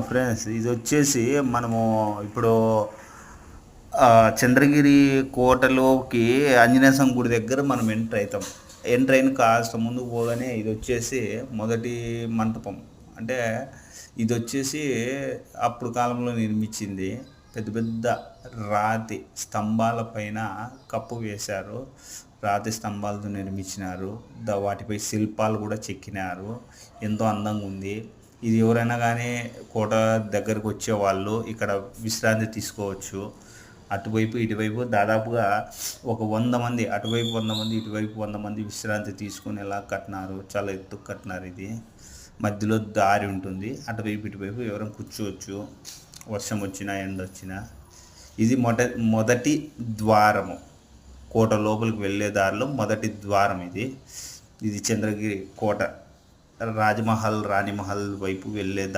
Friends ఇది వచ్చేసి మనము ఇప్పుడు ఆ, చంద్రగిరి కోటలోకి ఆంజనేయ స్వామి గుడి దగ్గర మనం ఎంటర్ అవుతాం. ఎంటర్ అయిన కాస్త ముందుకు పోగానే ఇది వచ్చేసి మొదటి మంటపం. అంటే ఇది వచ్చేసి అప్పుడు కాలంలో నిర్మించింది. పెద్ద పెద్ద రాతి స్తంభాల పైన కప్పు వేశారు. రాతి స్తంభాలతో నిర్మించినారు. వాటిపై శిల్పాలు కూడా చెక్కినారు. ఎంతో అందంగా ఉంది. ఇది ఎవరైనా కానీ కోట దగ్గరకు వచ్చేవాళ్ళు ఇక్కడ విశ్రాంతి తీసుకోవచ్చు. అటువైపు ఇటువైపు దాదాపుగా ఒక 100 మంది, అటువైపు 100 మంది, ఇటువైపు 100 మంది విశ్రాంతి తీసుకునేలా కట్టినారు. చాలా ఎత్తుకు కట్టినారు. ఇది మధ్యలో దారి ఉంటుంది. అటువైపు ఇటువైపు ఎవరైనా కూర్చోవచ్చు, వర్షం వచ్చినా ఎండ వచ్చినా. ఇది మొదటి ద్వారము. కోట లోపలికి వెళ్ళే దారిలో మొదటి ద్వారం ఇది. ఇది చంద్రగిరి కోట రాజమహల్ రాణిమహల్ వైపు వెళ్ళే